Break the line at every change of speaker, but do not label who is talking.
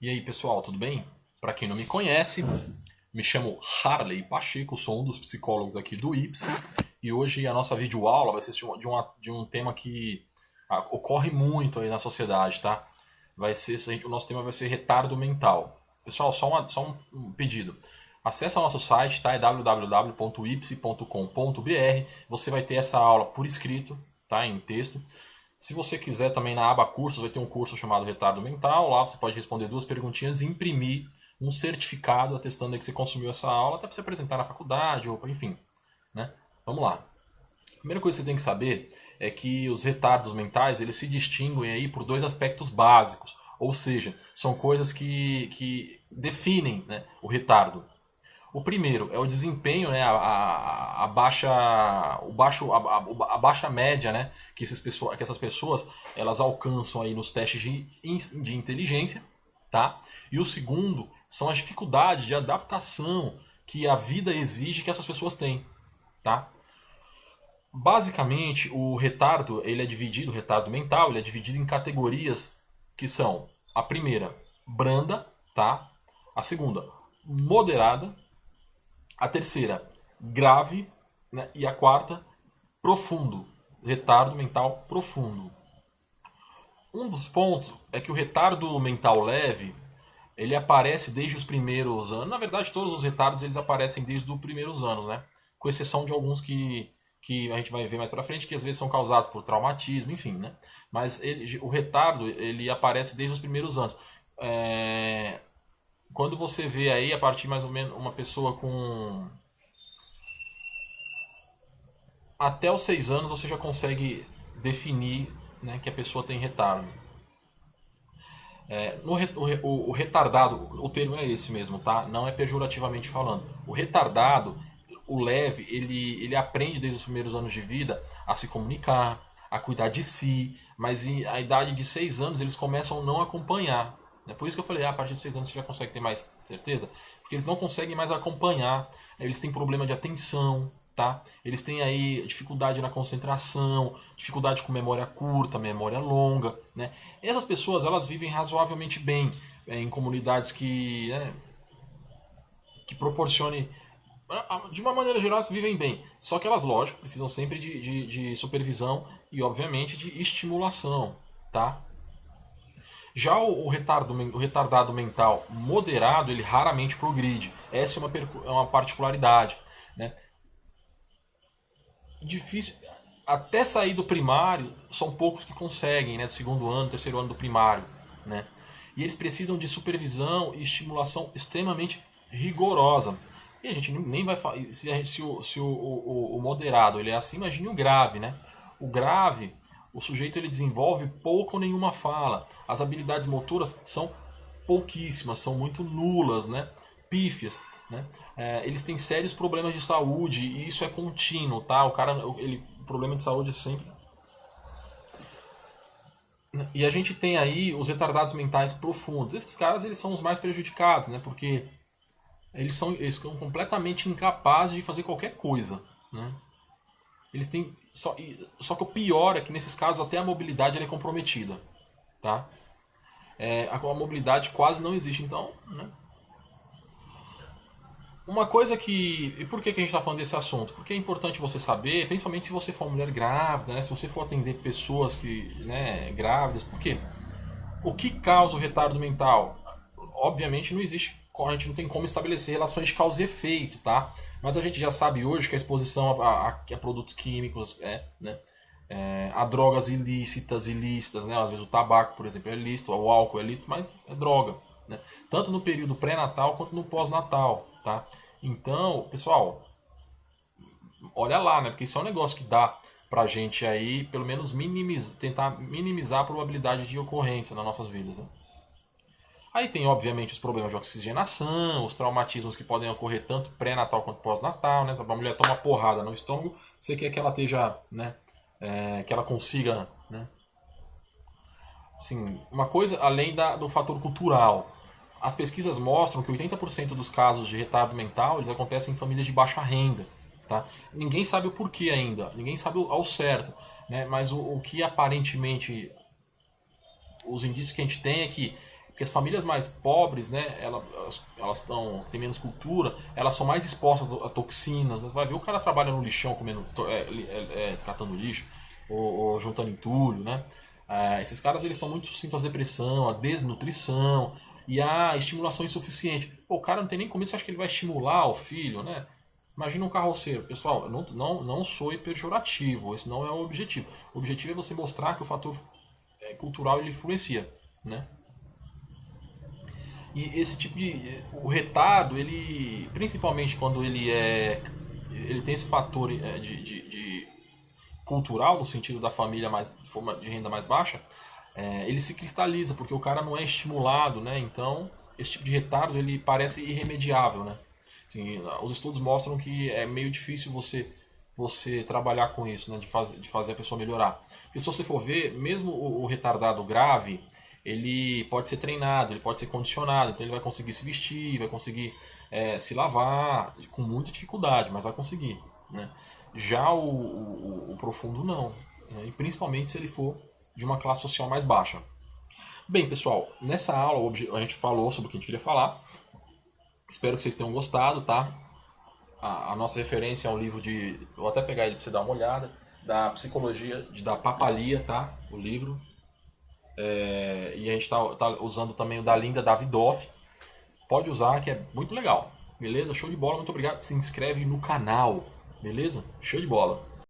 E aí, pessoal, tudo bem? Para quem não me conhece, me chamo Harley Pacheco, sou um dos psicólogos aqui do IPSI e hoje a nossa videoaula vai ser de um tema que ocorre muito aí na sociedade, tá? O nosso tema vai ser retardo mental. Pessoal, só um pedido. Acesse o nosso site, tá? É www.ipsi.com.br. Você vai ter essa aula por escrito, tá? Em texto. Se você quiser também na aba cursos, vai ter um curso chamado Retardo Mental. Lá você pode responder duas perguntinhas e imprimir um certificado atestando que você consumiu essa aula, até para você apresentar na faculdade ou enfim. Né? Vamos lá. A primeira coisa que você tem que saber é que os retardos mentais eles se distinguem aí por dois aspectos básicos. Ou seja, são coisas que definem, né, o retardo. O primeiro é o desempenho, né, a baixa média, né, que essas pessoas elas alcançam aí nos testes de inteligência, tá? E o segundo são as dificuldades de adaptação que a vida exige que essas pessoas têm, tá? Basicamente, o retardo mental, ele é dividido em categorias que são a primeira, branda, tá? A segunda, moderada, a terceira, grave, né? E a quarta, profundo. Retardo mental profundo. Um dos pontos é que o retardo mental leve ele aparece desde os primeiros anos. Na verdade, todos os retardos eles aparecem desde os primeiros anos, né? Com exceção de alguns que a gente vai ver mais pra frente, que às vezes são causados por traumatismo, enfim, né? Mas o retardo ele aparece desde os primeiros anos. Quando você vê aí, a partir mais ou menos uma pessoa com até os 6 anos você já consegue definir, né, que a pessoa tem retardo. O retardado, o termo é esse mesmo, tá? Não é pejorativamente falando. O retardado, o leve, ele aprende desde os primeiros anos de vida a se comunicar, a cuidar de si, mas a idade de 6 anos eles começam a não acompanhar. É por isso que eu falei, a partir de 6 anos você já consegue ter mais certeza, porque eles não conseguem mais acompanhar, eles têm problema de atenção, tá? Eles têm aí dificuldade na concentração, dificuldade com memória curta, memória longa, né? Essas pessoas elas vivem razoavelmente bem em comunidades que proporcionem de uma maneira geral, elas vivem bem. Só que elas, lógico, precisam sempre de supervisão e, obviamente, de estimulação, tá? Já o retardado mental moderado, ele raramente progride. Essa é uma particularidade, né? Difícil. Até sair do primário, são poucos que conseguem, né? Do segundo ano, terceiro ano do primário, né? E eles precisam de supervisão e estimulação extremamente rigorosa. E a gente nem vai falar. Se o moderado ele é assim, imagine o grave, né? O grave, o sujeito ele desenvolve pouco ou nenhuma fala. As habilidades motoras são pouquíssimas, são muito nulas, né? Pífias. Né? Eles têm sérios problemas de saúde e isso é contínuo, tá? O problema de saúde é sempre. E a gente tem aí os retardados mentais profundos. Esses caras eles são os mais prejudicados, né? Porque eles são completamente incapazes de fazer qualquer coisa, né? Eles têm só que o pior é que nesses casos até a mobilidade é comprometida, tá? A mobilidade quase não existe, então, né? Uma coisa que. E por que a gente está falando desse assunto? Porque é importante você saber, principalmente se você for uma mulher grávida, né? Se você for atender pessoas grávidas, por quê? O que causa o retardo mental? Obviamente não existe, a gente não tem como estabelecer relações de causa e efeito, tá? Mas a gente já sabe hoje que a exposição a produtos químicos, a drogas ilícitas, né? Às vezes o tabaco, por exemplo, é lícito, o álcool é lícito, mas é droga, né? Tanto no período pré-natal quanto no pós-natal, tá? Então, pessoal, olha lá, né? Porque isso é um negócio que dá pra gente aí, pelo menos tentar minimizar a probabilidade de ocorrência nas nossas vidas, né? Aí tem, obviamente, os problemas de oxigenação, os traumatismos que podem ocorrer tanto pré-natal quanto pós-natal, né? Se a mulher toma porrada no estômago, você quer que ela esteja, né? Que ela consiga, né? Assim, uma coisa além do fator cultural. As pesquisas mostram que 80% dos casos de retardo mental eles acontecem em famílias de baixa renda. Tá? Ninguém sabe o porquê ainda, ninguém sabe ao certo. Né? Mas o que aparentemente os indícios que a gente tem é que Porque as famílias mais pobres, né, elas têm menos cultura, elas são mais expostas a toxinas. Você vai ver o cara trabalha no lixão comendo, catando lixo, ou juntando entulho, né? Esses caras eles estão muito sujeitos à depressão, à desnutrição e à estimulação insuficiente. Pô, o cara não tem nem comida, você acha que ele vai estimular o filho, né? Imagina um carroceiro. Pessoal, eu não sou pejorativo, esse não é o objetivo. O objetivo é você mostrar que o fator cultural ele influencia, né? E esse tipo de... O retardo, ele... Principalmente quando ele tem esse fator de cultural, no sentido da família de renda mais baixa, ele se cristaliza, porque o cara não é estimulado, né? Então, esse tipo de retardo, ele parece irremediável, né? Assim, os estudos mostram que é meio difícil você trabalhar com isso, né? De fazer a pessoa melhorar. Porque se você for ver, mesmo o retardado grave, ele pode ser treinado, ele pode ser condicionado, então ele vai conseguir se vestir, vai conseguir se lavar, com muita dificuldade, mas vai conseguir, né? Já o profundo não, né? E principalmente se ele for de uma classe social mais baixa. Bem, pessoal, nessa aula a gente falou sobre o que a gente queria falar. Espero que vocês tenham gostado, tá? A nossa referência é um livro vou até pegar ele para você dar uma olhada, da Psicologia da Papalia, tá? O livro. E a gente tá usando também o da Linda Davidoff. Pode usar, que é muito legal. Beleza? Show de bola, muito obrigado. Se inscreve no canal. Beleza? Show de bola.